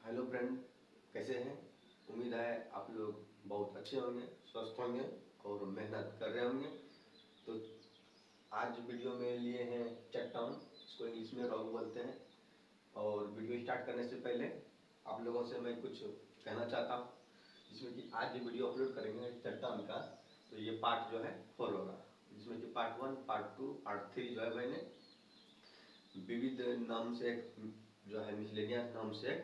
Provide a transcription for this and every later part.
Hello friend, कैसे हैं। उम्मीद है आप लोग बहुत अच्छे होंगे, स्वस्थ होंगे और मेहनत कर रहे होंगे। तो आज वीडियो में लिए हैं चट्टान, इसको इंग्लिश में रॉक बोलते हैं। और वीडियो स्टार्ट करने से पहले आप लोगों से मैं कुछ कहना चाहता हूँ, जिसमें कि आज जो वीडियो अपलोड करेंगे चट्टान का, तो ये पार्ट जो है 4 होगा, जिसमें कि पार्ट 1, पार्ट 2, पार्ट 3 जो है मैंने विविध नाम से जो है मिसलेनियस नाम से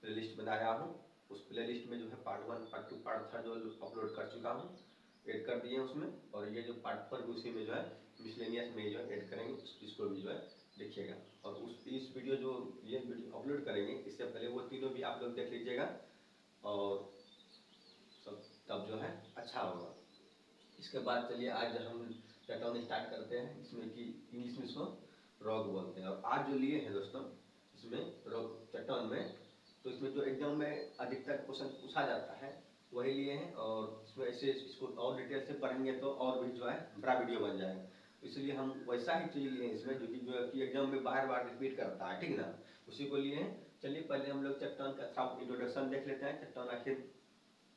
प्लेलिस्ट बनाया हूँ। उस प्लेलिस्ट में जो है पार्ट 1, पार्ट 2, पार्ट 3 जो अपलोड कर चुका हूँ, ऐड कर दिए उसमें। और ये जो पार्ट 4 भी उसी में जो है मिसलेनियस में जो है ऐड करेंगे, इसको भी जो है देखिएगा। और इस वीडियो जो ये वीडियो अपलोड करेंगे, इससे पहले वो तीनों भी आप लोग देख लीजिएगा और सब तब जो है अच्छा होगा। इसके बाद चलिए आज हम चट्टान स्टार्ट करते हैं, इसमें कि इंग्लिश में इसको रॉक बोलते हैं। और आज जो लिए हैं दोस्तों, इसमें रॉक चट्टान में, तो इसमें जो एग्जाम में अधिकतर क्वेश्चन पूछा जाता है वही लिए हैं। और इसमें ऐसे इसको और डिटेल से पढ़ेंगे तो और भी जो है बड़ा वीडियो बन जाएगा, इसलिए हम वैसा ही चीज़ लिए हैं इसमें जो कि एग्जाम में बार बार रिपीट करता है, ठीक ना, उसी को लिए हैं। चलिए पहले हम लोग चट्टान का थोड़ा इंट्रोडक्शन देख लेते हैं। चट्टान आखिर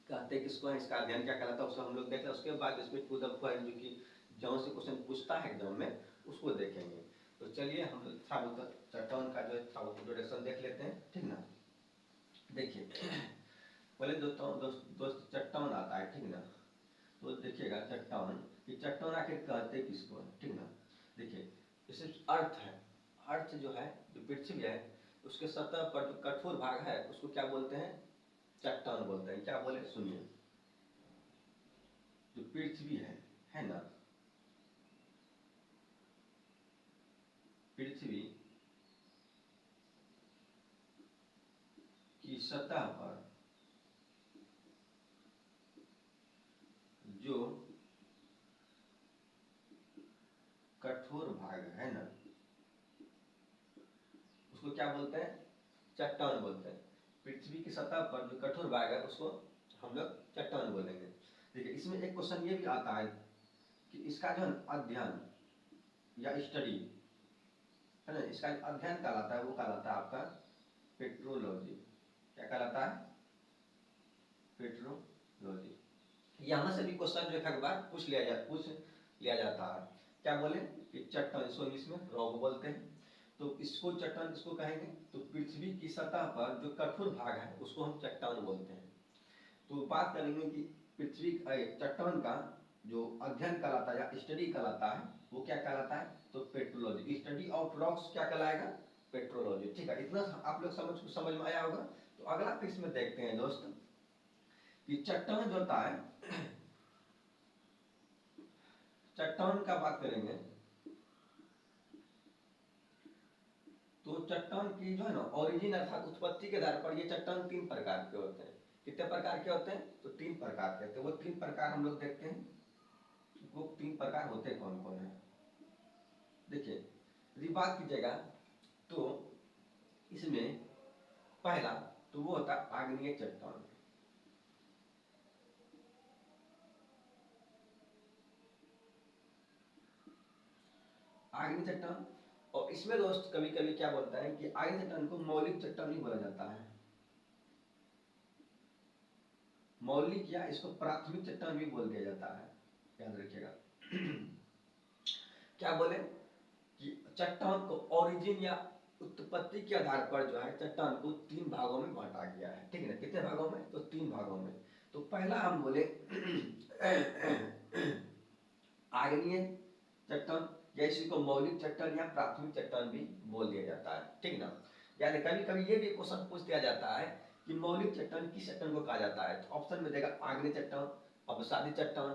कहते हैं किसको है, इसका अध्ययन क्या कहलाता है, उसको हम लोग देख लें। उसके बाद इसमें टू द पॉइंट जो कि जहाँ से क्वेश्चन पूछता है एग्जाम में, उसको देखेंगे। तो चलिए हम थोड़ा चट्टान का जो है थोड़ा इंट्रोडक्शन देख लेते हैं, ठीक ना। देखिए पहले दोस्त चट्टान आता है, ठीक ना। तो देखिएगा चट्टान, ये चट्टान आखिर कहते किसको है, ठीक ना। देखिए जैसे अर्थ है, अर्थ जो है, जो पृथ्वी है, उसके सतह पर जो कठोर भाग है उसको क्या बोलते हैं, चट्टान बोलते हैं। क्या बोले सुनिए, जो पृथ्वी है ना, पृथ्वी की सतह पर जो कठोर भाग है ना, उसको क्या बोलते हैं, चट्टान बोलते हैं। पृथ्वी की सतह पर जो कठोर भाग है उसको हम लोग चट्टान बोलेंगे। देखिए इसमें एक क्वेश्चन ये भी आता है कि इसका जो अध्ययन या स्टडी है ना, इसका अध्ययन कहलाता है, वो कहलाता है आपका पेट्रोलॉजी। क्या कहलाता है, पेट्रोलॉजी। यहाँ से भी क्वेश्चन जो एक बार पूछ लिया जाता है। क्या बोले कि चट्टान, इसको इंग्लिश में रॉक बोलते हैं। तो इसको चट्टान किसको कहेंगे, तो पृथ्वी की सतह पर जो कठोर भाग है उसको हम चट्टान बोलते हैं। तो बात करेंगे कि पृथ्वी चट्टान का जो अध्ययन कहलाता है या स्टडी कहलाता है, वो क्या कहलाता है, तो पेट्रोलॉजी। स्टडी ऑफ रॉक्स क्या कहलाएगा, पेट्रोलॉजी। ठीक है, इतना आप लोग समझ में आया होगा। तो अगला फिर में देखते हैं दोस्त कि चट्टान जो होता है, चट्टान का बात करेंगे तो चट्टान की जो है ना ओरिजिन अर्थात उत्पत्ति के आधार पर ये चट्टान 3 प्रकार के होते हैं। कितने प्रकार के होते हैं, तो 3 प्रकार के होते हैं। वो 3 प्रकार हम लोग देखते हैं, वो 3 प्रकार होते कौन कौन है। देखिए यदि बात कीजिएगा तो इसमें पहला तो वो होता है आग्नेय चट्टान। आग्नेय चट्टान, और इसमें दोस्त कभी कभी क्या बोलता है कि आग्नेय चट्टान को मौलिक चट्टान नहीं बोला जाता है। मौलिक या इसको प्राथमिक चट्टान भी बोल दिया जाता है, याद रखिएगा। क्या बोले कि चट्टान को ओरिजिन या उत्पत्ति के आधार पर जो है चट्टान को 3 भागों में बांटा गया है, ठीक है ना। कितने भागों में, तो 3 भागों में। तो पहला हम बोले आग्नेय चट्टान, या इसी को मौलिक चट्टान या प्राथमिक चट्टान भी बोल दिया जाता है, ठीक ना। यानी कभी कभी ये भी क्वेश्चन पूछ दिया जाता है कि मौलिक चट्टान किस चट्टान को कहा जाता है, तो ऑप्शन में देगा आग्नेय चट्टान, अवसादी चट्टान,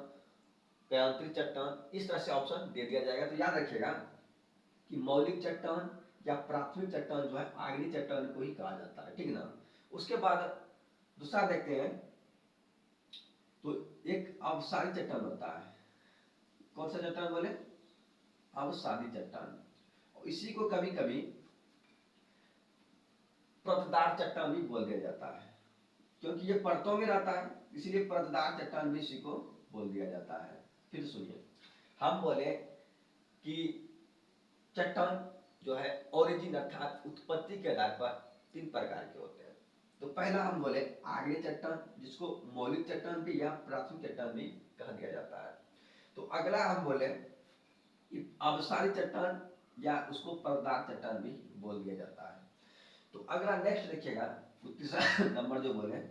क्रांतिक चट्टान, इस तरह से ऑप्शन दे दिया जाएगा। तो याद रखिएगा कि मौलिक चट्टान या प्राथमिक चट्टान जो है आग्नेय चट्टान को ही कहा जाता है, ठीक ना। उसके बाद दूसरा देखते हैं, तो एक अवसादी चट्टान होता है। कौन सा चट्टान बोले, अवसादी चट्टान। और इसी को कभी कभी परतदार चट्टान भी बोल दिया जाता है, क्योंकि ये परतों में रहता है, इसीलिए परतदार चट्टान भी इसी को बोल दिया जाता है। फिर सुनिए, हम बोले कि चट्टान जो है ओरिजिन अर्थात उत्पत्ति के आधार पर 3 प्रकार के होते हैं। तो पहला हम बोले आग्नेय चट्टान, जिसको मौलिक चट्टान भी या प्राथमिक चट्टान भी कहा दिया जाता है। तो अगला हम बोले अवसारी चट्टान या उसको परदार चट्टान भी बोल दिया जाता है। तो अगला नेक्स्ट देखिएगा, तीसरा नंबर जो बोले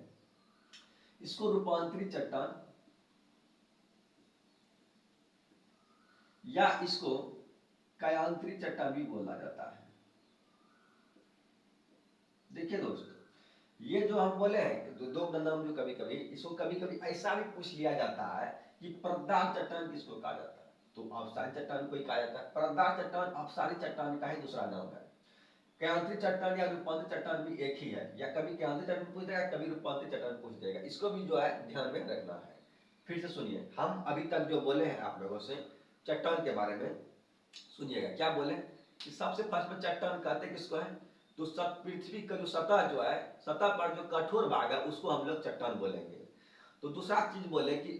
इसको रूपांतरित चट्टान या इसको कायांतरित चट्टान भी बोला जाता है। देखिए दोस्तों, ये जो हम बोले हैं दो नाम जो कभी कभी इसको कभी कभी ऐसा भी पूछ लिया जाता है कि परदार चट्टान किसको कहा जाता है, तो अवसारी चट्टान को ही कहा जाता है। परदार चट्टान अवसारी चट्टान का ही दूसरा नाम है। कायांतरित चट्टान या रूपांतरित चट्टान भी एक ही है, या कभी कायांतरित चट्टान पूछ देगा, कभी रूपांतरित चट्टान पूछ देगा। इसको भी जो है ध्यान में रखना है। फिर से सुनिए, हम अभी तक जो बोले हैं आप लोगों से चट्टान के बारे में, सुनिएगा क्या बोले कि सबसे फर्स्ट में चट्टान कहते किसको है, तो सब पृथ्वी का जो सतह जो है, सतह पर जो कठोर भाग है उसको हम लोग चट्टान बोलेंगे। तो दूसरा चीज बोले कि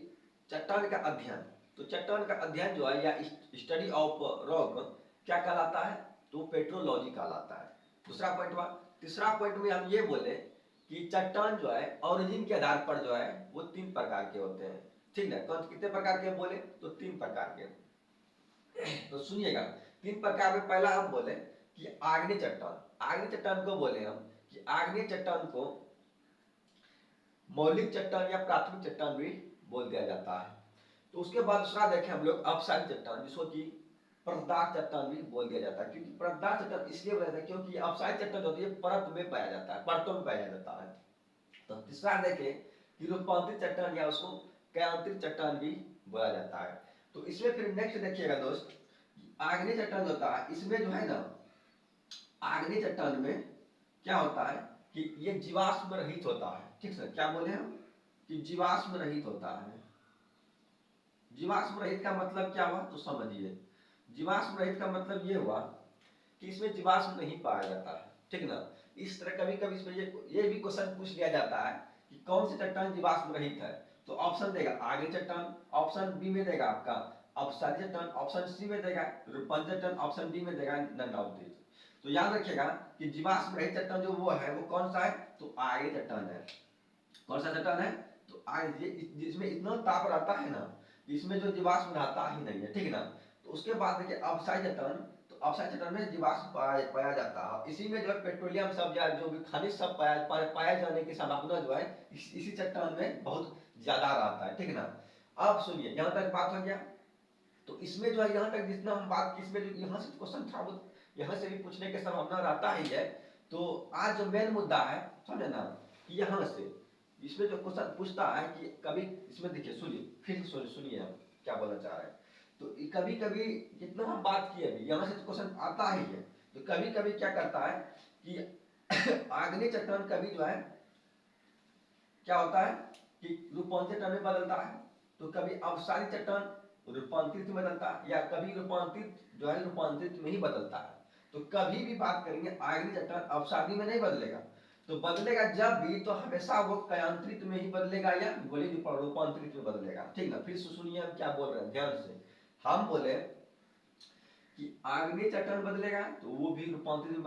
चट्टान का अध्ययन, तो चट्टान का अध्ययन जो है या स्टडी ऑफ रॉक क्या कहलाता है, तो पेट्रोलॉजी कहलाता है। दूसरा पॉइंट हुआ। तीसरा पॉइंट में हम ये बोले कि चट्टान जो है ओरिजिन के आधार पर जो है वो 3 प्रकार के होते हैं, ठीक है। कौन कितने प्रकार के बोले, तो 3 प्रकार के। तो सुनिएगा, 3 प्रकार में पहला हम बोले कि आग्नेय चट्टान। आग्नेय चट्टान को बोले हम कि आग्नेय चट्टान को मौलिक चट्टान या प्राथमिक चट्टान भी बोल दिया जाता है। तो उसके बाद दूसरा देखें हम लोग अपसारी चट्टान, जिसको कि परतदार चट्टान भी बोल दिया जाता है। क्योंकि परतदार चट्टान इसलिए बोला जाता है क्योंकि अपसारी चट्टान जो होती है परत में पाया जाता है, परतों में पाया जाता है। तो तीसरा देखें कि रूपांतरित चट्टान या उसको कायांतरित चट्टान भी बोला जाता है। तो इसमें फिर नेक्स्ट देखिएगा दोस्त, आग्नेय चट्टान जो होता है इसमें जो है ना, आग्नेय चट्टान में क्या होता है कि ये जीवाश्म रहित होता है, ठीक है। क्या बोले हम कि जीवाश्म रहित होता है। जीवाश्म रहित का मतलब क्या हुआ, तो समझिए, जीवाश्म रहित का मतलब ये हुआ कि इसमें जीवाश्म नहीं पाया जाता है, ठीक ना। इस तरह कभी कभी इसमें ये भी क्वेश्चन पूछ लिया जाता है कि कौन सी चट्टान जीवाश्म रहित है, तो ऑप्शन देगा आग्नेय चट्टान, ऑप्शन बी में देगा आपका अपसारी चट्टान, ऑप्शन सी में देगा रूपांतरित चट्टान, ऑप्शन डी में देगा नन ऑफ दिस। तो याद रखिएगा कि जीवाश्म रहित चट्टान जो वो है वो कौन सा है, तो आग्नेय चट्टान है। कौन सा चट्टान है, तो जिसमें इतना ताप रहता है ना, इसमें जो जीवाश्म रहता ही नहीं है, ठीक ना। तो उसके बाद देखिए अपसारी चट्टान, तो अपसारी चट्टान में जीवाश्म पाया जाता है। इसी में जो पेट्रोलियम सब या जो भी खनिज सब पाया जाने की संभावना जो है इसी चट्टान में बहुत ज्यादा रहता है, ठीक ना। अब सुनिए, यहाँ तक बात हो गया। तो इसमें जो है यहाँ तक जितना हम बात की, इसमें जो यहाँ से क्वेश्चन था वो यहाँ से भी पूछने की संभावना रहता ही है। तो आज जो मेन मुद्दा है समझे ना, यहाँ से इसमें जो क्वेश्चन पूछता है कि कभी इसमें देखिए, सुनिए फिर सुनिए हम क्या बोलना चाह रहे हैं। तो कभी कभी जितना हम बात किए अभी यहाँ से क्वेश्चन आता ही है। तो कभी कभी क्या करता है कि आग्नेय चट्टान कभी जो है क्या होता है कि रूपांतरित में बदलता है, तो कभी अपसारी चट्टान रूपांतरित में बदलता है, या कभी रूपांतरित जो है रूपांतरित में ही बदलता है। तो कभी भी बात करेंगे आग्नेय चट्टान अपसारी में नहीं बदलेगा, तो बदलेगा जब भी तो हमेशा वो कायांतरित में ही बदलेगा या बोले रूपांतरित में बदलेगा, ठीक ना। फिर सुनिए हम क्या बोल रहे हैं ध्यान से। हम बोले कि आग्नेय चट्टान बदलेगा तो वो भी रूपांतरित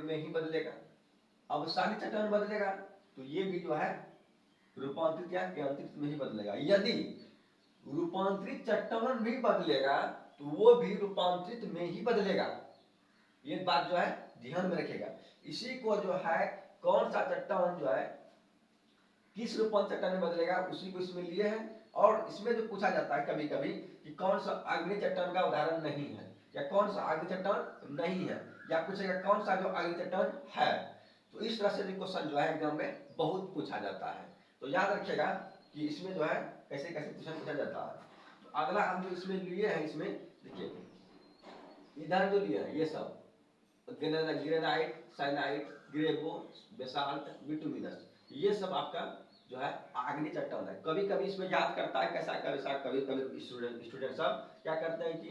में ही बदलेगा, अपसारी चट्टान बदलेगा तो ये भी जो है रूपांतरित या कायांतरित में ही बदलेगा। यदि रूपांतरित चट्टान भी बदलेगा तो वो भी रूपांतरित में ही बदलेगा। ये बात जो है ध्यान में रखिएगा। इसी को जो है कौन सा चट्टान जो है किस रूपांतरित चट्टान में बदलेगा उसी को इसमें लिए हैं। और इसमें जो पूछा जाता है कभी कभी कि कौन सा आग्नेय चट्टान का उदाहरण नहीं है, या कौन सा आग्नेय चट्टान नहीं है, या पूछेगा कौन सा जो आग्नेय चट्टान है। तो इस तरह से भी क्वेश्चन जो है एग्जाम में बहुत पूछा जाता है। तो याद रखिएगा कि इसमें जो है कैसे कैसे क्वेश्चन पूछा जाता है। तो अगला हम जो इसमें लिए हैं, इसमें देखिए इधर जो लिए हैं ये सब ग्रेनाइट, साइनाइट, ग्रेवो, बेसाल्ट, बिटुमिनस, ये सब आपका जो है आग्नेय चट्टान है। कभी कभी इसमें याद करता है कैसा कैसा, कभी कभी स्टूडेंट सब क्या करते हैं कि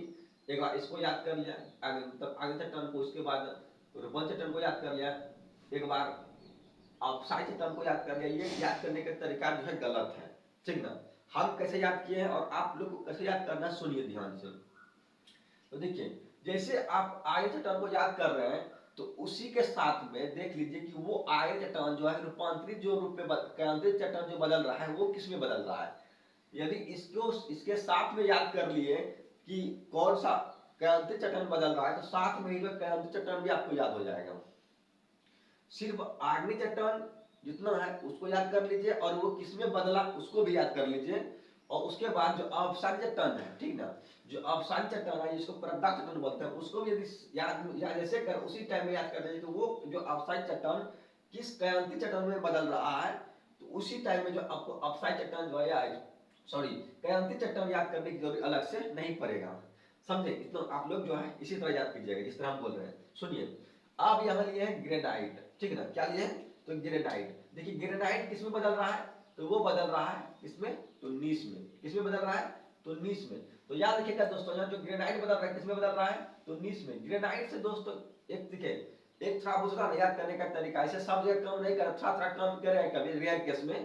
एक बार इसको याद कर लिया तब आग्नेय चट्टान को, उसके बाद रूपांतरित चट्टान को याद कर लिया, एक बार अपसारी चट्टान को याद कर लिया। ये याद करने का तरीका जो है गलत है, ठीक ना। हम कैसे याद किए हैं और आप लोग को कैसे याद करना, सुनिए ध्यान से। तो देखिए जैसे आप आग्नेय चट्टान को याद कर रहे हैं तो उसी के साथ में देख लीजिए कि वो आगे चट्टान जो है रूपांतरित जो रूप में क्रांतिक चट्टान जो बदल रहा है वो किस में बदल रहा है। यदि इसको इसके साथ में याद कर लिए कि कौन सा क्रांतिक चट्टान बदल रहा है, तो साथ में ही जो क्रांतिक चट्टान भी आपको याद हो जाएगा। सिर्फ आग्नेय चट्टान जितना है उसको याद कर लीजिए और वो किसमें बदला उसको भी याद कर लीजिए। और उसके बाद जो अवसाद चट्टान है, ठीक ना, जो अवसाद चट्टान है जिसको परतदार चट्टान बोलते हैं, उसको भी यदि याद जैसे कर उसी टाइम में याद कर लीजिए, तो वो जो अवसाद चट्टान किस क्रांतिक चट्टान में बदल रहा है, तो उसी टाइम में जो आपको अवसाद चट्टान जो है सॉरी क्रांतिक चट्टान याद करने की जरूरत अलग से नहीं पड़ेगा। समझे? इतना आप लोग जो है इसी तरह याद कीजिएगा जिस तरह हम बोल रहे हैं। सुनिए, आप यहाँ लिए हैं ग्रेनाइट, ठीक है ना, क्या लिए हैं, तो ग्रेनाइट। देखिए ग्रेनाइट किसमें बदल रहा है, तो वो बदल रहा है किसमें, तो नीस में। किसमें बदल रहा है, तो नीस में। तो याद रखिएगा दोस्तों, यहाँ जो ग्रेनाइट बदल रहा है किसमें बदल रहा है, तो नीस में। ग्रेनाइट से दोस्तों एक देखिए एक थोड़ा दूसरा याद करने का तरीका, ऐसे सब जगह काम नहीं कर, थोड़ा थोड़ा काम करेगा कभी रेयर केस में,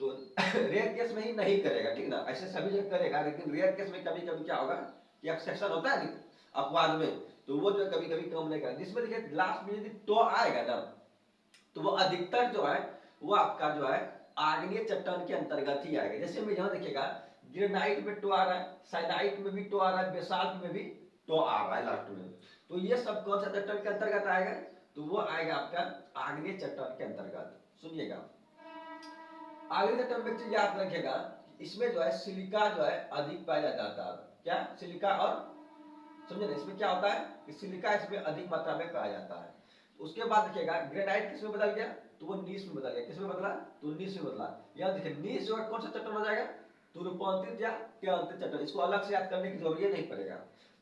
तो रेयर केस में ही नहीं करेगा, ठीक ना, ऐसे सभी जगह करेगा, लेकिन रेयर केस में कभी कभी क्या होगा कि एक्सेप्शन होता है अपवाद में, तो वो जो कभी कभी काम नहीं करेगा। जिसमें देखिए लास्ट में यदि तो आएगा ना, तो वो अधिकतर जो है वो आपका जो है आग्नेय चट्टान के अंतर्गत ही आएगा। जैसे मैं यहाँ देखिएगा ग्रेनाइट में टो आ रहा है, साइनाइट में भी टो आ रहा है, बेसाल्ट में भी टो आ रहा है लास्ट में, तो ये सब कौन सा चट्टान के अंतर्गत आएगा, तो वो आएगा आपका आग्नेय चट्टान के अंतर्गत। सुनिएगा, आग्नेय चट्टान में चीज याद रखिएगा, इसमें जो है सिलिका जो है अधिक पाया जाता है। क्या, सिलिका, और समझे ना, इसमें क्या होता है कि सिलिका इसमें अधिक मात्रा में पाया जाता है। उसके बाद देखिएगा ग्रेनाइट किसमें बदल गया, तो वो नीस में बदल गया। किसमें बदला, तो नीस में बदला। यहाँ देखिए नीस जो है कौन सा चट्टान हो जाएगा, तो रूपांतरित या क्रांतिक चट्टान। इसको अलग से याद करने की जरूरत नहीं पड़ेगा।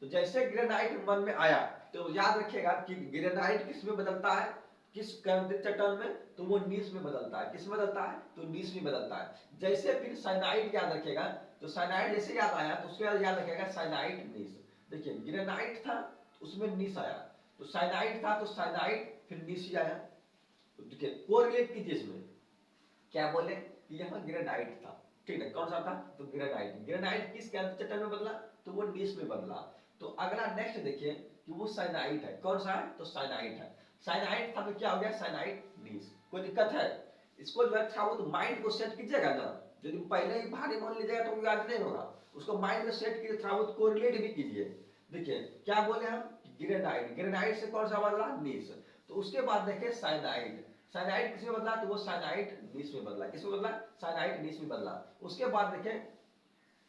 तो जैसे ग्रेनाइट मन में आया तो याद रखिएगा कि ग्रेनाइट किसमें बदलता है, किस क्रांतिक चट्टान में, तो वो नीस में बदलता है। किस में बदलता है, तो नीस में बदलता है। जैसे फिर साइनाइड याद रखिएगा, तो साइनाइड जैसे याद आया तो उसके बाद याद रखिएगा साइनाइड नीस। देखिए ग्रेनाइट था उसमें नीस आया, तो साइनाइड था तो साइनाइड फिर नीस आया। तो देखिए कोरिलेट कीजिए इसमें, क्या बोले कि यहाँ ग्रेनाइट था, ठीक है, कौन सा था, तो ग्रेनाइट। ग्रेनाइट किस चट्टान में बदला, तो वो नीस में बदला। तो अगला नेक्स्ट देखिए कि वो साइनाइट है, कौन सा है, तो साइनाइट है। साइनाइट था तो क्या हो गया, साइनाइट नीस। कोई दिक्कत है, इसको जो है था वो तो माइंड को सेट कीजिएगा ना, यदि पहले ही भारी मान लीजिएगा तो याद नहीं होगा, उसको माइंड में सेट कीजिए, थोड़ा बहुत कोरिलेट भी कीजिए। देखिए क्या बोले हम, ग्रेनाइट, ग्रेनाइट से कौन सा बदला, नीस। तो उसके बाद देखिए साइनाइड, साइनाइड किसमें बदला, तो वो साइनाइड नीस में बदला। किसमें बदला, साइनाइड नीस में बदला। उसके बाद देखिए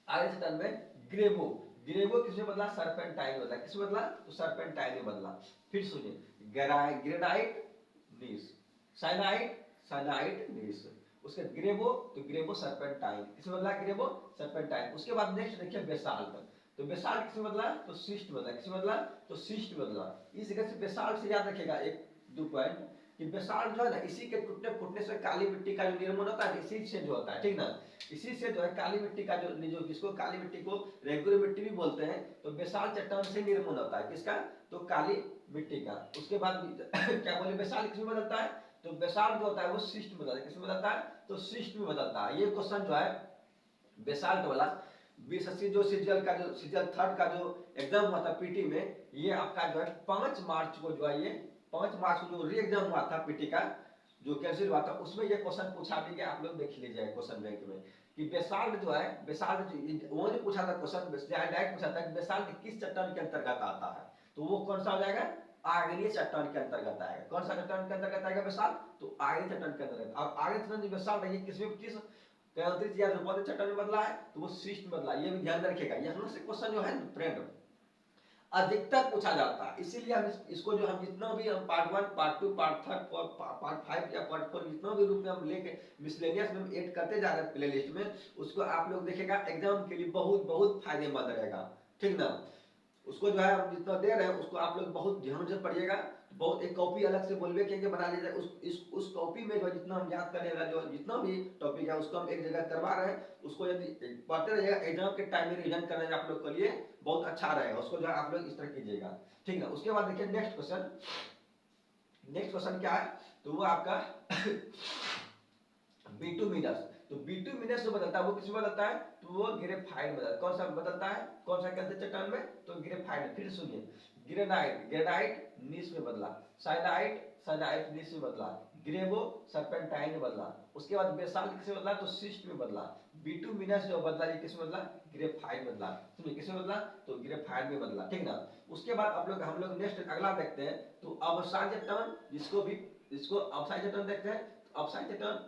आगे चट्टान में ग्रेवो, ग्रेवो किसमें बदला, सरपेंटाइन बदला। किसमें बदला, तो सरपेंटाइन में बदला। फिर सुनिए ग्रेनाइट नीस, साइनाइड साइनाइड नीस, उसके ग्रेवो तो ग्रेवो सरपेंटाइन। किसमें बदला, ग्रेवो सरपेंटाइन। उसके बाद नेक्स्ट देखिए बेसाल्ट, तो बेसाल्ट किसमें बदला, तो सिस्ट बदला। किसमें बदला, तो सिस्ट बदला। इस जगह से बेसाल्ट से याद रखेगा एक दो पॉइंट कि बेसाल्ट जो है ना, इसी के टूटने फूटने से काली मिट्टी का जो निर्माण होता है इसी से जो होता है, ठीक ना, इसी से जो है काली मिट्टी का जो जिसको काली मिट्टी को रेगुलर मिट्टी भी बोलते हैं, तो बेसाल्ट चट्टान से निर्माण होता है। किसका, तो काली मिट्टी का। उसके बाद क्या बोले बेसाल्ट किसमें बदलता है, तो बेसाल्ट जो होता है वो सिस्ट में बदलता है। किसमें बदलता है, तो सिस्ट में बदलता है। ये क्वेश्चन जो है बेसाल्ट वाला बीएसएससी जो सीजीएल का जो सीजीएल थर्ड का जो एग्जाम हुआ था पीटी में, ये आपका जो है 5 मार्च को जो है ये 5 मार्च को जो री एग्जाम हुआ था पीटी का जो कैंसिल हुआ था, उसमें ये क्वेश्चन पूछा भी गया। आप लोग देख लीजिए क्वेश्चन बैंक में कि बेसाल्ट जो है, बेसाल्ट वो जो पूछा था क्वेश्चन डायरेक्ट पूछा था कि बेसाल्ट किस चट्टान के अंतर्गत आता है, तो वो कौन सा हो जाएगा, आग्नेय चट्टान के अंतर्गत आएगा। कौन सा चट्टान के अंतर्गत आएगा बेसाल्ट, तो आग्नेय चट्टान के अंतर्गत। और आग्नेय चट्टान जो बेसाल्ट है ये किसमें किस क्रांतिक या रूपांतरित चट्टान में बदला है, तो वो सिस्ट में बदला। ये भी ध्यान रखिएगा, यहाँ से क्वेश्चन जो है फ्रेंड अधिकतर पूछा जाता है। इसीलिए हम इसको जो हम जितना भी हम पार्ट 1 पार्ट 2 पार्ट 3 पार्ट 5 या पार्ट 4 जितना भी रूप में हम लेके मिसलेनियस में ऐड करते जा रहे हैं प्लेलिस्ट में, उसको आप लोग देखेगा एग्जाम के लिए बहुत बहुत फायदेमंद रहेगा, ठीक ना। उसको जो है हम जितना दे रहे हैं उसको आप लोग बहुत ध्यान से पढ़िएगा। बहुत एक कॉपी अलग से बोलवे के बना लीजिए, उस कॉपी में जो जितना हम याद करने वाला जो जितना भी टॉपिक है उसको हम एक जगह करवा रहे हैं, उसको यदि पढ़ते रहिएगा एग्जाम के टाइम में रिविजन करने आप लोग के लिए बहुत अच्छा रहेगा। उसको जो है आप लोग इस तरह कीजिएगा, ठीक है। उसके बाद देखिए नेक्स्ट क्वेश्चन, नेक्स्ट क्वेश्चन क्या है, तो वो आपका बिटुमिनस। तो बिटुमिनस जो बदलता है वो किसमें बदलता है, तो वो ग्रेफाइट बदलता है। कौन सा बदलता है, कौन सा कहते हैं चट्टान में, तो ग्रेफाइट। फिर सुनिए ग्रेनाइट, ग्रेनाइट नीस में बदला, साइनाइट, साइनाइट नीस में बदला, ग्रेवो सर्पेंटाइन में बदला, उसके बाद बेसाल्ट किसमें बदला तो सिस्ट में बदला, बिटुमिनस जो बदला ये किसमें बदला ग्रेफाइट बदला, समझे किसमें बदला तो ग्रेफाइट में बदला, ठीक ना। उसके बाद हम लोग नेक्स्ट अगला देखते हैं तो अवसाद टर्न, जिसको अवसाद टर्न देखते हैं, तो अवसाद टर्न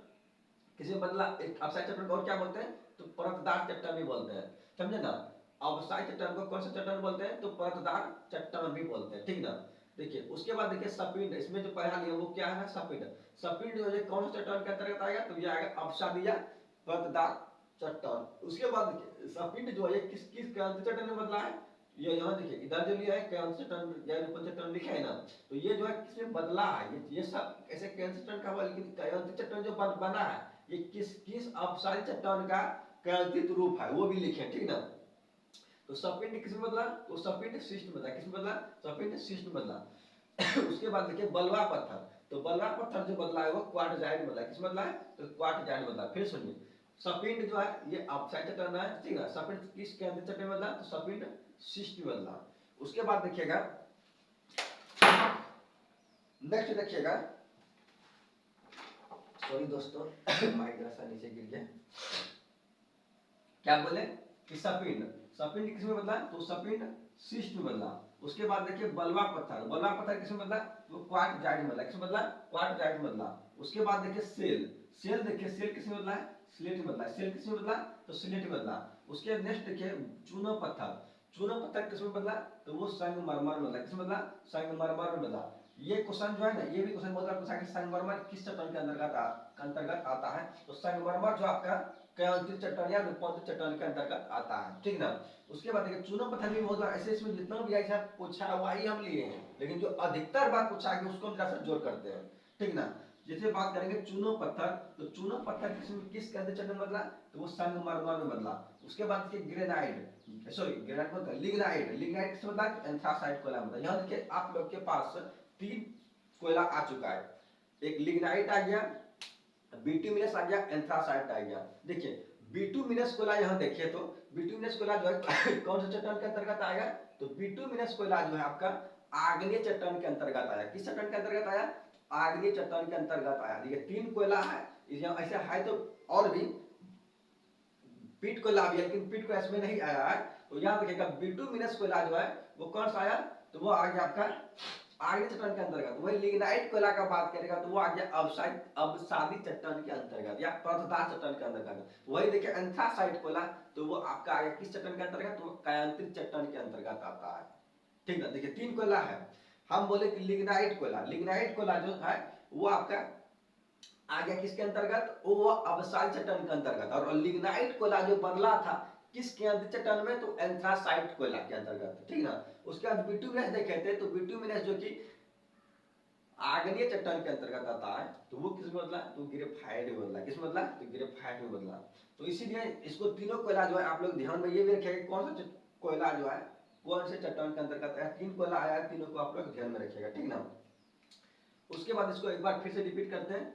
किसी बदला एक अपसाइड चट्टान को और क्या बोलते हैं तो परतदार चट्टान भी बोलते हैं, समझे ना। अपसाइड चट्टान को कौन सा चट्टान बोलते हैं तो परतदार चट्टान भी बोलते हैं, ठीक ना। देखिए उसके बाद देखिए सपिंड, इसमें जो पढ़ा लिया वो क्या है सपिंड, सपिंड जो है कौन सा चट्टान के अंतर्गत आएगा तो ये आएगा अपसादिया परतदार चट्टान। उसके बाद देखिए सपिंड जो है किस किस चट्टान में बदला है, ये यहाँ देखिए इधर जो लिया है कैंसर टर्न या रूपन टर्न लिखा है ना, तो ये जो है किसमें बदला है, ये सब ऐसे कैंसर टर्न का हुआ, लेकिन कैंसर टर्न जो बना है ये किस किस अपसारी चट्टान का कैंसित रूप है वो भी लिखे, ठीक ना। तो सपिंड किसमें बदला तो सपिंड सिस्ट में बदला, किसमें बदला सपिंड सिस्ट में बदला। उसके बाद देखिए बलवा पत्थर, तो बलवा पत्थर जो बदला है वो क्वार्टजाइट में बदला, किसमें बदला है तो क्वार्टजाइट में बदला। फिर सुनिए सपिंड जो है ये अपसाइड चट्टान है, ठीक है, सपिंड किस कैंसित चट्टान में बदला तो सपिंड सिस्ट में बदला। उसके बाद देखिएगा नेक्स्ट देखिएगा, सॉरी दोस्तों माइक जरा सा नीचे गिर गया, क्या बोले कि सपिंड, सपिंड किसमें बदला तो सपिंड सिस्ट में बदला। उसके बाद देखिए बलवा पत्थर, बलवा पत्थर किसमें बदला तो क्वार्टजाइट में बदला, किसमें बदला क्वार्टजाइट में बदला। उसके बाद देखिए सेल, सेल देखिए सेल किसमें बदला है स्लेट में बदला, सेल किसमें बदला तो स्लेट में बदला। उसके नेक्स्ट देखिए चूना पत्थर, चूना पत्थर किसमें बदला तो वो संगमरमर में बदला, किसमें बदला संगमरमर में बदला। ये क्वेश्चन जो है ना ये भी क्वेश्चन बहुत पूछा कि संगमरमर किस चट्टान के अंतर्गत आता है, तो संगमरमर जो आपका क्रांतिक चट्टान या रूपांतरित चट्टान के अंतर्गत आता है, ठीक ना। उसके बाद देखिए चूना पत्थर भी बहुत ऐसे इसमें जितना भी ऐसा पूछा है वही हम लिए हैं, लेकिन जो अधिकतर बात पूछा है उसको हम जरा जोड़ करते हैं, ठीक ना। जैसे बात करेंगे चूनो पत्थर, तो चूनो पत्थर किस कैंसित चट्टान बदला तो वो संगमरमर में बदला। उसके बाद देखिए ग्रेनाइट, सॉरी ग्रेनाइट बोलते हैं लिग्नाइट, लिग्नाइट किस बदला एंथ्रासाइट कोयला बदला। यहाँ देखिए आप लोग के पास 3 कोयला आ चुका है, एक लिग्नाइट आ गया, बिटुमिनस आ गया, एंथ्रासाइट आ गया। देखिए बिटुमिनस कोयला यहाँ देखिए तो बिटुमिनस कोयला जो है कौन सा चट्टान के अंतर्गत आएगा तो बिटुमिनस कोयला जो है आपका आग्नेय चट्टान के अंतर्गत आया, किस चट्टान के अंतर्गत आया आग्नेय चट्टान के अंतर्गत आया। देखिए 3 कोयला है, ऐसे है तो और भी पीट कोयला भी है, लेकिन पीट कोयला इसमें नहीं आया है, तो यहाँ देखिएगा बिटुमिनस कोयला जो है वो कौन सा आया तो वो आ गया आपका आग्नेय चट्टान के अंतर्गत। वही लिग्नाइट कोयला का बात करेगा तो वो आ गया अवसादी चट्टान के अंतर्गत या परतदार चट्टान के अंतर्गत। वही देखिए एंथ्रासाइट कोयला तो वो आपका आ गया किस चट्टान के अंतर्गत तो कायांतरित चट्टान के अंतर्गत आता है, ठीक ना। देखिए 3 कोयला है, हम बोले कि लिग्नाइट कोयला, लिग्नाइट कोयला जो है वो आपका आ गया किसके अंतर्गत वो अवसादी चट्टान के अंतर्गत, और लिग्नाइट कोयला जो बदला था किस के अंतर्गत चट्टान में तो एंथ्रासाइट कोयला के अंतर्गत, ठीक ना। उसके बाद बिटुमिनस देखे थे तो बिटुमिनस जो कि आग्नेय चट्टान के अंतर्गत आता है तो वो किस में बदला तो ग्रेफाइट में बदला, किस में बदला तो ग्रेफाइट में बदला। तो इसीलिए इसको तीनों कोयला जो है आप लोग ध्यान में ये भी रखिएगा कौन सा कोयला जो है कौन से चट्टान के अंतर्गत है, 3 कोयला आया है, तीनों को आप लोग ध्यान में रखिएगा, ठीक ना। उसके बाद इसको एक बार फिर से रिपीट करते हैं,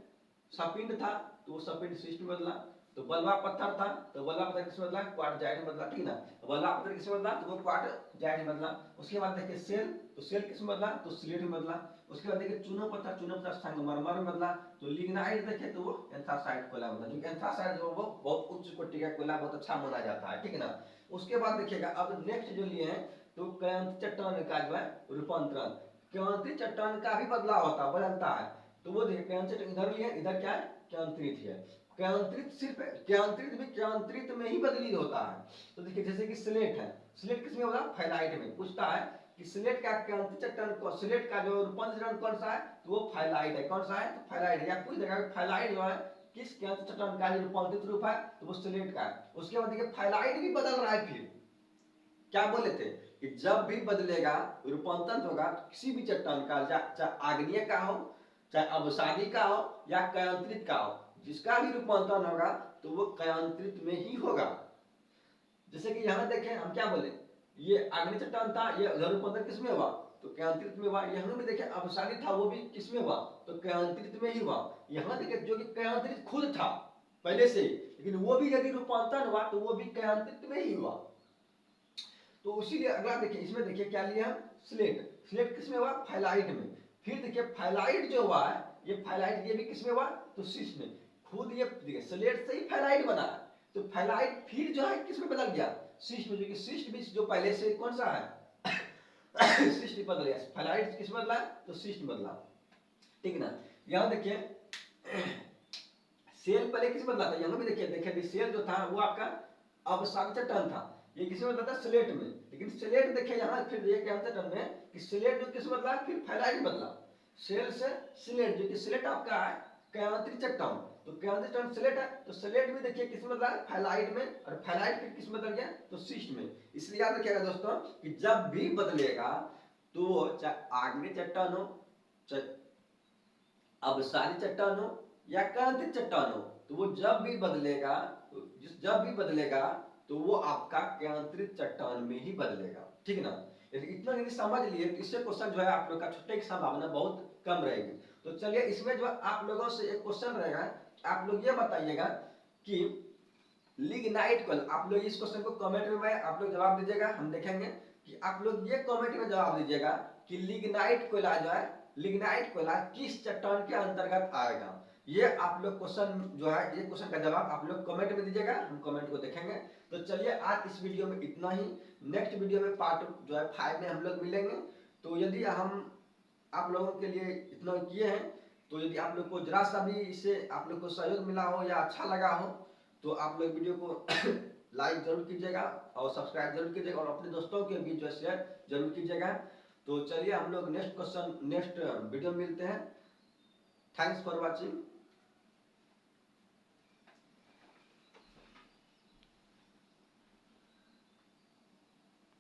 सपिंड था तो वो सपिंड सिस्ट में बदला, तो बलवा पत्थर था तो बलवा पत्थर किसमें बदला क्वार्टजाइट में बदला, ठीक ना। बलवा पत्थर किसमें बदला तो वो क्वार्टजाइट में बदला। उसके बाद देखिए सेल, तो सेल किसमें बदला तो स्लेट में बदला। उसके बाद देखिए चूना पत्थर संगमरमर में बदला। तो लिग्नाइट देखे तो वो एंथ्रासाइट कोयला बदला, जो एंथ्रासाइट जो वो बहुत उच्च कोटि का कोयला बहुत अच्छा माना जाता है, ठीक ना। उसके बाद देखिएगा अब नेक्स्ट जो लिए हैं तो क्रांति चट्टान का जो है रूपांतरण, क्रांति चट्टान का भी बदलाव होता है बदलता है, तो वो देखिए क्रांति इधर लिए इधर क्या है क्रांतिरित है, क्रांतिरित सिर्फ क्रांतिरित भी क्रांतिरित में ही बदली होता है। तो देखिए जैसे कि स्लेट है, स्लेट किसमें होगा फाइलाइट में, पूछता है कि स्लेट का क्रांति चट्टान को स्लेट का जो रूपांतरण कौन सा है तो वो फाइलाइट है, कौन सा है तो फाइलाइट है, या पूछ देगा फाइलाइट जो है किस क्रांति चट्टान का रूपांतरित रूप है तो वो स्लेट का है। उसके बाद देखिए फाइलाइट भी बदल रहा है, फिर क्या बोले थे कि जब भी बदलेगा रूपांतरण होगा किसी भी चट्टान का, चाहे आग्नेय का हो चाहे अवसादी का हो या कयांत्रित का हो, जिसका भी रूपांतरण होगा तो वो कयांत्रित में ही होगा। जैसे कि यहाँ देखें हम क्या बोले ये आग्नेय चट्टान था, ये रूपांतरण किसमें हुआ तो कयांत्रित में हुआ। यहाँ भी देखें अवसादी था वो भी किसमें हुआ तो कयांत्रित में ही हुआ। यहाँ देखें जो कि कयांत्रित खुद था पहले से, लेकिन वो भी यदि रूपांतरण हुआ तो वो भी कयांत्रित में ही हुआ। तो इसीलिए अगला देखिए, इसमें देखिए क्या लिया हम, स्लेट। स्लेट किस में हुआ, फाइलाइट में। फिर देखिए फाइलाइट जो हुआ है, ये फाइलाइट ये भी किस में हुआ, तो सिस्ट में। खुद ये देखिए स्लेट से ही फाइलाइट बना है, तो फाइलाइट फिर जो है किस में बदल गया, सिस्ट में, जो कि सिस्ट भी जो पहले से कौन सा है सिस्ट बदल गया, फाइलाइट किस में बदला, तो सिस्ट में बदला, ठीक ना। यहाँ देखिए सेल पहले किस में बदला था, यहाँ भी देखिए देखिए सेल जो था वो आपका अवसाद टर्न था, ये किसमें बदला था, स्लेट में। लेकिन स्लेट देखिए यहाँ फिर ये क्या होता टर्न में कि स्लेट जो किस बदला, फिर फाइलाइट बदला, सेल से स्लेट, जो कि स्लेट आपका है कैंतिक चट्टान, तो कैंतिक चट्टान स्लेट है, तो स्लेट भी देखिए किस में बदला है, फाइलाइट में, और फाइलाइट फिर किस में बदल गया, तो सिस्ट में। इसलिए याद रखिएगा दोस्तों कि जब भी बदलेगा तो चाहे आग्नेय चट्टान हो, चाहे अवसादी चट्टान हो या कैंतिक चट्टान हो, तो वो जब भी बदलेगा, जब भी बदलेगा तो वो आपका कैंतिक चट्टान में ही बदलेगा, ठीक ना। यदि इतना यदि समझ लिए तो इससे क्वेश्चन जो है आप लोग का छूटने की संभावना बहुत कम रहेगी। तो चलिए इसमें जो आप लोगों से एक क्वेश्चन रहेगा, आप लोग ये बताइएगा कि लिग्नाइट कोयल, आप लोग इस क्वेश्चन को कमेंट में आप लोग जवाब दीजिएगा, हम देखेंगे कि आप लोग ये कमेंट में जवाब दीजिएगा कि लिग्नाइट कोयला जो है, लिग्नाइट कोयला किस चट्टान के अंतर्गत आएगा। ये आप लोग क्वेश्चन जो है, ये क्वेश्चन का जवाब आप लोग कमेंट में दीजिएगा, हम कमेंट को देखेंगे। तो चलिए आज इस वीडियो में इतना ही, नेक्स्ट वीडियो में पार्ट जो है 5 में हम लोग मिलेंगे। तो यदि हम आप लोगों के लिए इतना किए हैं, तो यदि आप लोग को जरा सा भी इससे आप लोग को सहयोग मिला हो या अच्छा लगा हो, तो आप लोग वीडियो को लाइक जरूर कीजिएगा और सब्सक्राइब जरूर कीजिएगा, और अपने दोस्तों के बीच जो शेयर जरूर कीजिएगा। तो चलिए हम लोग नेक्स्ट क्वेश्चन नेक्स्ट वीडियो में मिलते हैं। Thanks for watching.